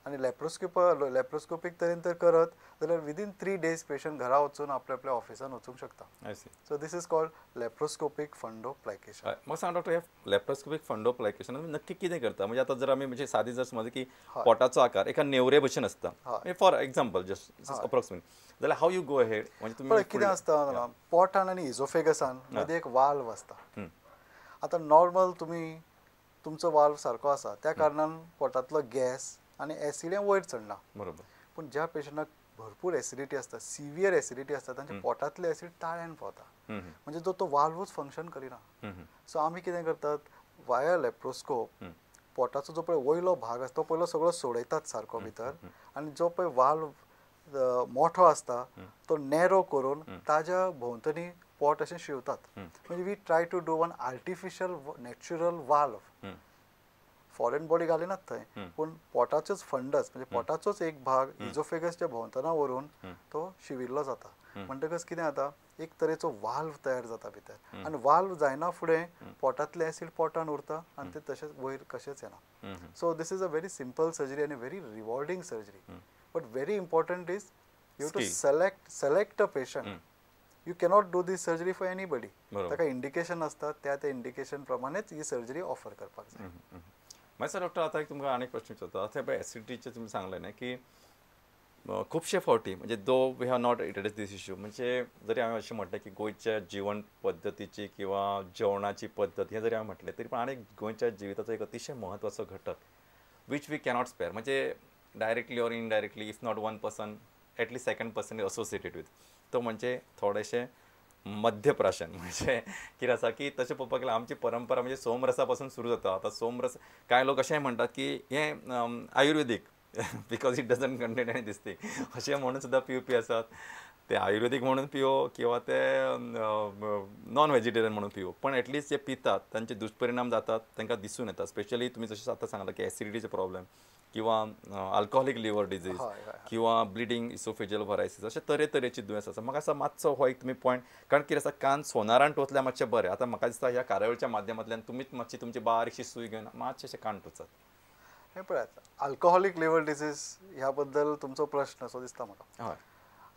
आणि लॅप्रोस्कोपीक तरेन तर करत जाल्यार विदीन 3 days पेशंट घरा वचून आपल्या आपल्या ऑफिसान वचूंक शकता. I see. So this is called laparoscopic fundoplication. म्हाका सांग डॉक्टर, हे लॅप्रोस्कोपिक फंडोप्लायकेशन नक्की कितें करता? म्हणजे आतां जर आमी म्हणजे सादी जर समज की हय. पोटाचो आकार एका नेवरे भशेन आसता, हय. फॉर एक्झाम्पल जस्ट हय. अप्रॉक्सिमेट, जाल्यार हाव यू गो अहेड म्हणजे पळय तुम्ही कितें आसता जाणा, पोटान आनी इझोफेगसान मदीं एक वाल्व आसता. आतां नॉर्मल तुमचो वाल्व सारको आसा त्या कारणान पोटांतलो गॅस आनी एसीड हें वयर चडना. बरोबर. पूण ज्या पेशंटाक भरपूर एसिडिटी आसता, सिवियर एसिडिटी आसता, तांचे पोटांतले एसीड ताळ्यान पावता. म्हणजे तो वाल्वूच फंक्शन करिना. सो आमी कितें करतात, वाया लॅप्रोस्कोप पोटाचो जो पळय वयलो भाग आसता तो पयलो सगळो सोडयतात सारको भितर, आनी जो पळय वाल्व मोठो आसता तो नॅरो करून ताज्या भोंवतणी पोट अशें शिंवतात. म्हणजे we try to do one artificial natural valve. Foreign body घालिनात थंय, पूण पोटाचोच फंडस म्हणजे पोटाचोच एक भाग इझोफेगसच्या भोंवतना व्हरून तो शिंविल्लो जाता. म्हणटकच कितें जाता, एक तरेचो वाल्व तयार जाता भितर, आनी वाल्व जायना फुडें पोटांतलें एसीड पोटान उरता आनी तें तशेंच वयर कशेंच येना. So this is a very simple surgery आनी very rewarding surgery. But very important is you to select a patient. You cannot do this surgery for anybody. ताका इंडिकेशन आसता, त्या इंडिकेशन प्रमाणेच ही सर्जरी ऑफर करपाक जाय. मागीर डॉक्टर आतां तुमकां आनी एक प्रश्न विचारता. आतां पळय एसिडिटीचें तुमी सांगलें न्ही की खुबशे फावटी म्हणजे though we have not address this issue, म्हणजे जरी हांवें अशें म्हटलें की गोंयच्या जीवन पद्दतीची किंवा जेवणाची पद्दत हें जरी हांवें म्हटलें तरी पण आनी गोंयच्या जिविताचो एक अतिशय म्हत्वाचो घटक वीच वी कॅनॉट स्पेअर, म्हणजे directly or indirectly if not one person at least second person associated with तो म्हणजे थोडेशें मध्यप्राशन. म्हणजे कितें आसा की तशें पळोवपाक गेल्यार आमची परंपरा म्हणजे सोमरसा पासून सुरू जाता. आतां सोमरस कांय लोक अशेंय म्हणटात की हें ayurvedic because it doesn't contain any this thing अशें म्हणून सुद्दां पिवपी आसात. ते आयुर्वेदीक म्हणून पिवो किंवा ते नॉन व्हेजिटेरियन म्हणून पिवो, पण एटलीस्ट जे पितात तांचे दुश्परिणाम जातात तांकां दिसून येता. स्पेशली तुमी जशें आतां सांगलां की एसिडिटीचे प्रॉब्लेम किंवा अल्कोहॉलीक लिवर डिजीज किंवा ब्लिडींग इसोफेजियल व्हरायसीस अशे तरेतरेची दुयेंस आसा. म्हाका दिसता मातसो हो एक तुमी पॉयंट, कारण कितें आसा कान सोनारान टोचल्यार मातशें बरें. आतां म्हाका दिसता ह्या कार्यावळीच्या माध्यमांतल्यान तुमीच मातशी तुमची बारीकशी सूय घेवन मातशें कान टोचात. हें पळयात, अल्कोहॉलीक लिवर डिजीज ह्या बद्दल तुमचो प्रश्न असो दिसता म्हाका. हय.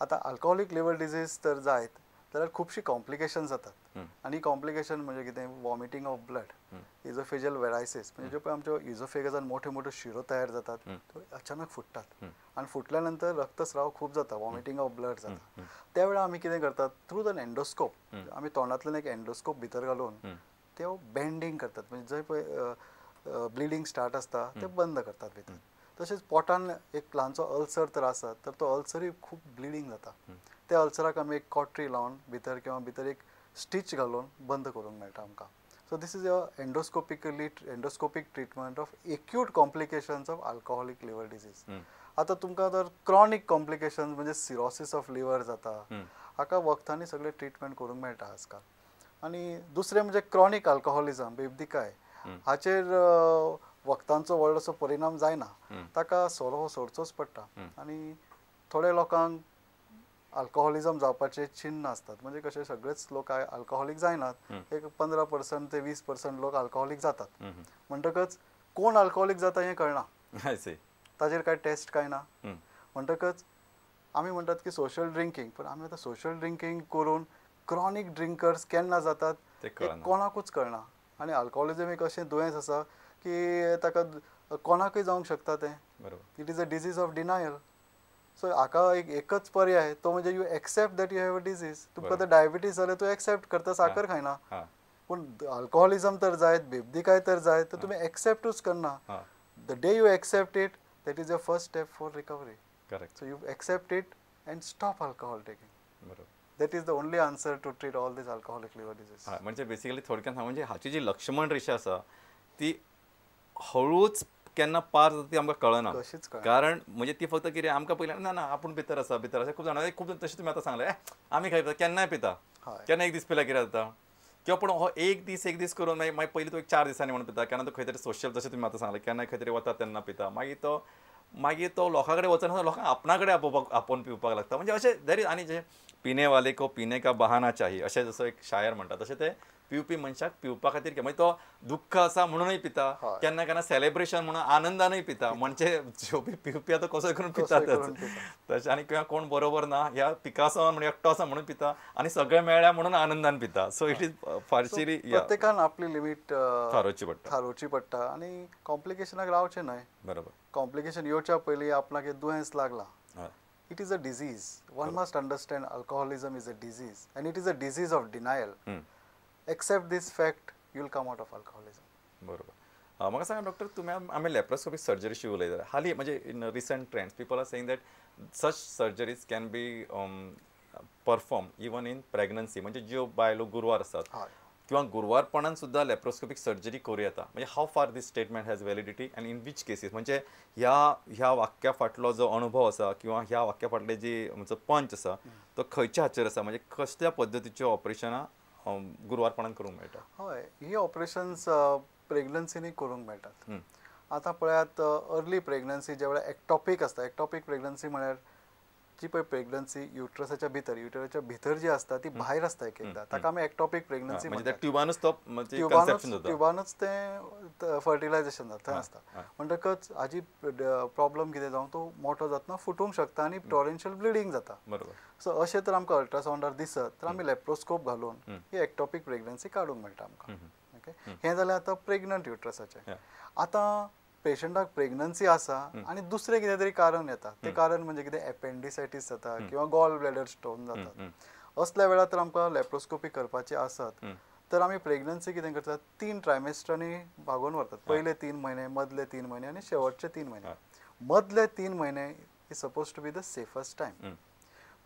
आतां अल्कोहॉलीक लिवर डिजीज तर जायत जाल्यार खुबशीं कॉम्प्लिकेशन्स जातात. आनी कॉम्प्लिकेशन म्हणजे कितें, वॉमिटींग ऑफ ब्लड, इझोफेजियल वेरायसीस, म्हणजे ज्यो पळय आमच्यो इझोफेगसान मोठ्यो मोठ्यो शिरो तयार जातात त्यो अचानक फुटतात आनी फुटल्या नंतर रक्तस्राव खूब जाता, वॉमिटींग ऑफ ब्लड जाता. त्या वेळार आमी कितें करतात, थ्रू द एंडोस्कोप आमी तोंडांतल्यान एक एंडोस्कोप भितर घालून त्यो बेंडिंग करतात, म्हणजे जंय पळय ब्लिडींग स्टार्ट आसता तें बंद करतात भितर. तशेंच पोटान एक ल्हानसो अल्सर तर आसत तर तो अल्सरूय खूब ब्लिडींग जाता. त्या अल्सराक आमी एक कॉट्री लावन भितर किंवा भितर एक स्टीच घालून बंद करूंक मेळटा आमकां. So this is a endoscopic treatment of acute complications of alcoholic liver disease. आतां तुमकां जर क्रॉनीक कॉम्प्लिकेशन्स म्हणजे सिरोसीस ऑफ लिवर जाता, हाका वखदांनी सगळें ट्रिटमेंट करूंक मेळटा आजकाल. आनी दुसरें म्हणजे क्रॉनीक अल्कोहॉलिझम, बेबदिकाय, हाचेर वखदांचो व्हडलोसो परिणाम जायना, ताका सोरो सोडचोच पडटा. आनी थोड्या लोकांक अल्कोहॉलिझम जावपाचे चिन्ह आसतात, म्हणजे कशें सगळेच लोक अल्कोहॉलीक जायनात, एक 15% ते 20% लोक अल्कोहॉलीक जातात. म्हणटकच कोण अल्कोहॉलीक जाता हें कळना, ताजेर कांय टेस्ट कांय ना. म्हणटकच आमी म्हणटात की सोशल ड्रिंकींग, पण आमी आतां सोशल ड्रिंकींग करून क्रॉनीक ड्रिंकर्स केन्ना जातात तें कोणाकूच कळना. आनी अल्कोहॉलिझम एक अशें दुयेंस आसा की ताका कोणाकूय जावंक शकता तें. It is a disease of denial. So हाका एकच पर्याय तो म्हणजे you accept that you have a disease. तुका तर डायबिटीज जाल्यार तूं एक्सेप्ट करता, साखर खायना. पूण अल्कोहॉलिझम तर जायत, बेबदिकाय तर जायत, तर तुमी एक्सेप्टूच करना. The day you accept it, that is a first step for recovery. Correct. So you accept it and stop alcohol taking. That is the only answer to treat all these alcoholic liver disease. म्हणजे basically थोडक्यात म्हणजे हाची जी लक्ष्मण रेषा आसा ती हळूच केन्ना पार जाता ती आमकां कळना. कारण म्हणजे ती फक्त कितें आमकां पयलीं ना ना आपूण भितर आसा खूब जाणां खूब तशें तुमी आतां सांगलें आमी खंय पिता, केन्नाय पिता, केन्ना एक दीस पिल्यार कितें जाता, किंवा पूण हो एक दीस करून मागीर पयलीं तो एक 4 दिसांनी म्हणून पिता, केन्ना तो खंय तरी सोशल जशें तुमी आतां सांगलें केन्ना खंय तरी वता तेन्ना पिता, मागीर तो लोकां कडेन वचना लोकांक आपणा कडेन आपोवन पिवपाक लागता. म्हणजे अशें दर आनी जे पिने वाले को पिने का बहाना चाहिए अशें जसो एक शायर म्हणटा तशें ते पिवपी मनशाक पिवपा खातीर म्हणजे तो दुःख आसा म्हणूनय पिता, केन्ना केन्ना सेलिब्रेशन म्हणून आनंदानय पिता, म्हणजे पिवपी आतां कसोय करून पितातच तशें. आनी किंवा कोण बरोबर ना ह्या पिकासो म्हणून एकटो आसा म्हणून पिता, आनी सगळे मेळ्ळ्या म्हणून आनंदान पिता. सो इट इज फारशी प्रत्येकान आपली लिमीट थारोवची पडटा आनी कॉम्प्लिकेशनाक रावचें न्हय. बरोबर. कॉम्प्लिकेशन येवच्या पयलीं आपणाक एक दुयेंस लागला, it is a disease. One must understand alcoholism is a disease and it is a disease of denial. Accept this fact, you will come out of alcoholism. बरोबर. म्हाका सांगा डॉक्टर, तुम्ही आमी लॅप्रोस्कोपिक सर्जरीशी उलयता हालीं, म्हणजे in recent trends people are saying that such surgeries can be perform even in pregnancy, म्हणजे ज्यो बायलो गुरवार आसात किंवा गुरवारपणान सुद्धा लॅप्रोस्कोपिक सर्जरी करूं येता. म्हणजे how far this statement has validity and in which cases, म्हणजे ह्या वाक्या फाटलो जो अनुभव आसा किंवा ह्या वाक्या फाटले जी पंच आसा तो खंयच्या हाचेर आसा, म्हणजे कसल्या पद्दतीची ऑपरेशनां गुरवारपणान करूंक मेळटा? हय, ही ऑपरेशन्स प्रेग्नन्सीनी करूंक मेळटात. आतां पळयात, अर्ली प्रेग्नन्सी ज्या वेळार एक्टॉपिक आसता, एक्टॉपिक प्रेग्नन्सी म्हळ्यार जी पळय प्रेग्नन्सी युट्रसाच्या भितर जी आसता ती भायर आसता एकदा, ताका आमी एक्टॉपिक प्रेग्नन्सी म्हणटात. ट्युबानूच तें फर्टिलायझेशन जाता, थंय आसता. म्हणटकच हाजी प्रॉब्लम कितें जावं, तो मोठो जातना फुटूंक शकता आनी टॉरेन्शियल ब्लिडींग जाता. सो अशें तर आमकां अल्ट्रासाउंडार दिसत तर आमी लॅप्रोस्कोप घालून ही एक्टॉपिक प्रेग्नन्सी काडूंक मेळटा आमकां. ओके, हें जालें आतां प्रेग्नंट युट्रसाचें. आतां पेशंटाक प्रेग्नन्सी आसा आनी दुसरें कितें तरी कारण येता, तें कारण म्हणजे कितें एपेंडिसायटीस जाता किंवा गॉल ब्लॅडर स्टोन जातात. असल्या वेळार तर आमकां लॅप्रोस्कोपी करपाची आसत तर आमी प्रेग्नन्सी कितें करतात, 3 ट्रायमेस्टरांनी भागोवन व्हरतात. पयले 3 म्हयने, मदले 3 म्हयने आनी शेवटचे 3 म्हयने. मदले 3 म्हयने is suppose to be the safest time.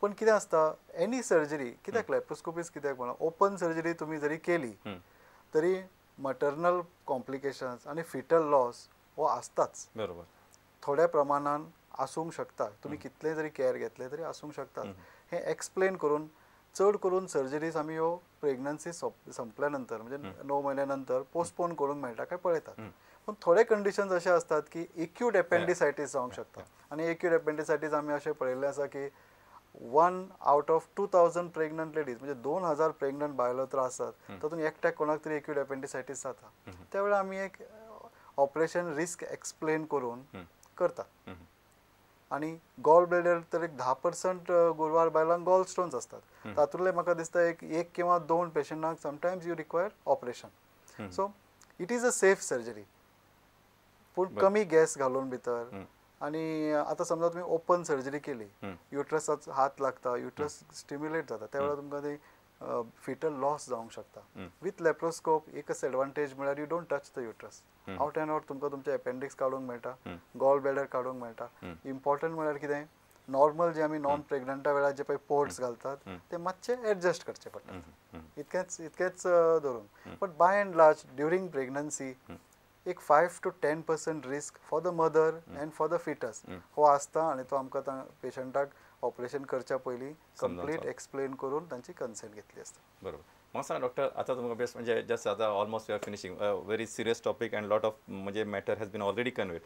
पण कितें आसता, एनी सर्जरी, कित्याक लॅप्रोस्कोपीज कित्याक म्हणून ओपन सर्जरी तुमी जरी केली तरी मटर्नल कॉम्प्लिकेशन्स आनी फिटल लॉस हो आसताच. बरोबर. थोड्या प्रमाणान आसूंक शकता, तुमी कितले जरी केअर घेतले तरी आसूंक शकतात. हें एक्सप्लेन करून चड करून सर्जरीज आमी ह्यो प्रेग्नन्सी संपल्या नंतर म्हणजे 9 म्हयन्या नंतर पोस्टपोन करूंक मेळटा काय पळयतात. पण थोडे कंडिशन्स अशे आसतात की एक्यूट एपेंडिसायटीस जावंक शकता. आनी एक्यूट एपेंडिसायटीस आमी अशें पळयल्लें आसा की 1 आउट ऑफ 2000 प्रेग्नंट लेडीज, म्हणजे 2000 प्रेग्नंट बायलो तर आसात, तातूंत एकट्याक कोणाक तरी एक्यूट एपेंडिसायटीस जाता. त्या वेळार आमी एक ऑपरेशन रिस्क एक्सप्लेन करून करतात. आनी गॉल ब्लॅडर तर एक 10% गुरवार बायलांक गॉल स्टोन्स असतात. तातूंतले म्हाका दिसता एक किंवा 2 पेशंटांक sometimes you require operation. So it is a safe surgery, पूण कमी गॅस घालून भितर. आनी आतां समजा तुमी ओपन सर्जरी केली, युट्रसाचो हात लागता, युट्रस स्टिम्युलेट जाता, त्या वेळार तुमकां ती फिटल लॉस जावंक शकता. विथ लॅप्रोस्कोप एकच एडवांटेज म्हळ्यार you don't touch the uterus. Out and out तुमकां तुमचें एपेंडिक्स काडूंक मेळटा, गॉल ब्लॅडर काडूंक मेळटा. इम्पॉर्टंट म्हळ्यार कितें, नॉर्मल जे आमी नॉन प्रेग्नंटा वेळार जे पळय पोर्ट्स घालतात ते मातशे एडजस्ट करचे पडटात, इतकेच धरून. But by and large during pregnancy एक 5 to 10% risk for the mother and for the foetus हो आसता. आनी तो आमकां पेशंटाक ऑपरेशन करच्या पयलीं कंप्लीट एक्सप्लेन करून तांची कन्सेंट घेतली आसता. बरोबर. म्हाका सांगा डॉक्टर, आतां तुमकां बेस्ट म्हणजे जस्ट आतां almost we are finishing very serious topic and lot of म्हणजे matter has been already conveyed.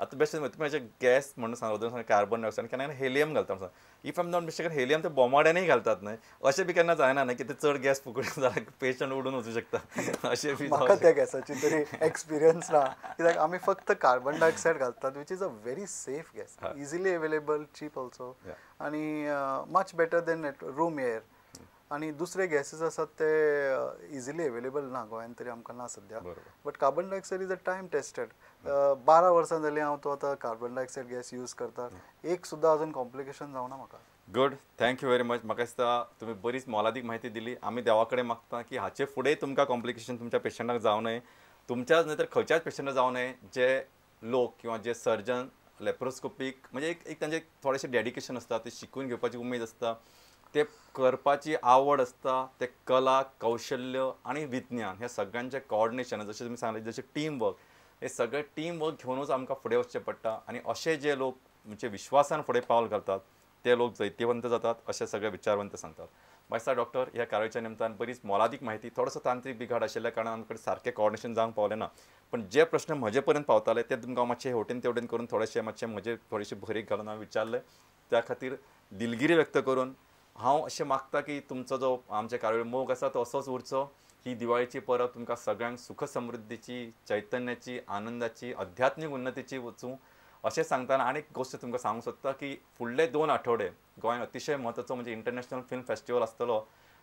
आतां बेस्ट तुमी गॅस म्हणून सांगता, कार्बन डायऑक्सायड केन्ना हेलियम घालता सांग. If I am not mistaken helium ते बोमाड्यांनी घालतात न्हय, अशें बी केन्ना जायना न्हय की ते चड गॅस फुकट जाल्यार पेशंट उडून वचूं शकता अशें बी? म्हाका त्या गॅसाची तरी एक्सपिरियन्स ना, कित्याक आमी फक्त कार्बन डायऑक्सायड घालतात, which is a very safe gas, easily available, cheap also, आनी much better than room air. आनी दुसरे गॅसीस आसात ते इजिली अवेलेबल ना गोंयांत तरी आमकां ना सद्या. But carbon dioxide is a time tested. 12 वर्सां जालीं हांव तो आतां कार्बन डायऑक्सायड गॅस यूज करता, एक सुद्दां अजून कॉम्प्लिकेशन जावना म्हाका. Good, thank you very much. म्हाका दिसता तुमी बरीच मोलादीक म्हायती दिली. आमी देवा कडेन मागता की हाचे फुडें तुमकां कॉम्प्लिकेशन तुमच्या पेशंटाक जावं न्हय, तुमच्याच न्हय तर खंयच्याच पेशंटाक जावं न्हय. जे लोक किंवा जे सर्जन लॅप्रोस्कोपीक म्हणजे एक तांचें थोडेशें डेडिकेशन आसता, ते शिकून घेवपाची उमेद आसता, ते करपाची आवड आसता, ते कला, कौशल्य आनी विज्ञान हे सगळ्यांचें कोऑर्डिनेशन, जशें तुमी सांगलें जशें टीम वर्क, हे सगळें टीम वर्क घेवनूच आमकां फुडें वचचें पडटा. आनी अशे जे लोक म्हणजे विश्वासान फुडें पावल घालतात ते लोक जैतिवंत जातात अशें सगळे विचारवंत सांगतात. मायस्ता डॉक्टर, ह्या कार्याच्या निमतान बरीच मोलादीक म्हायती, थोडोसो तांत्रीक बिघाड आशिल्ल्या कारणान आमचे कडेन सारकें कोऑर्डिनेशन जावंक पावलें ना. पण जे प्रश्न म्हजे पर्यंत पावताले ते तुमकां मातशें हेवटेन तेवटेन करून थोडेशें मातशें म्हजे थोडीशी भरीक घालून हांवें विचारले. त्या खातीर दिलगिरी व्यक्त करून हांव अशें मागता की तुमचो जो आमचे कार्यावळी मोग आसा तो असोच उरचो. ही दिवाळीची परब तुमकां सगळ्यांक सुख समृद्धीची, चैतन्याची, आनंदाची, आध्यात्मिक उन्नतीची वचूं अशें सांगतना आनी एक गोश्ट तुमकां सांगूंक सोदता की फुडले 2 आठवडे गोंयांत अतिशय म्हत्वाचो म्हणजे इंटरनॅशनल फिल्म फेस्टिवल आसतलो.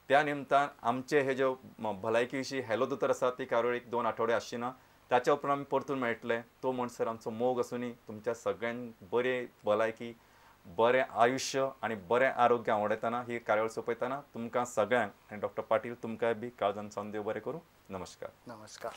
त्या निमतान आमचे हे ज्यो भलायकी विशीं हॅलो दोतोर आसा ती कार्यावळ 1-2 आठवडे आसची ना. ताच्या उपरांत आमी परतून मेळटले. तो म्हणसर आमचो मोग आसूनी तुमच्या सगळ्यांक बरे भलायकी, बरें आयुश्य आनी बरें आरोग्य आवडयतना ही कार्यावळ सोंपयतना तुमकां सगळ्यांक आनी डॉक्टर पाटील तुमकांय बी काळजान सावन देव बरें करूं. नमस्कार. नमस्कार.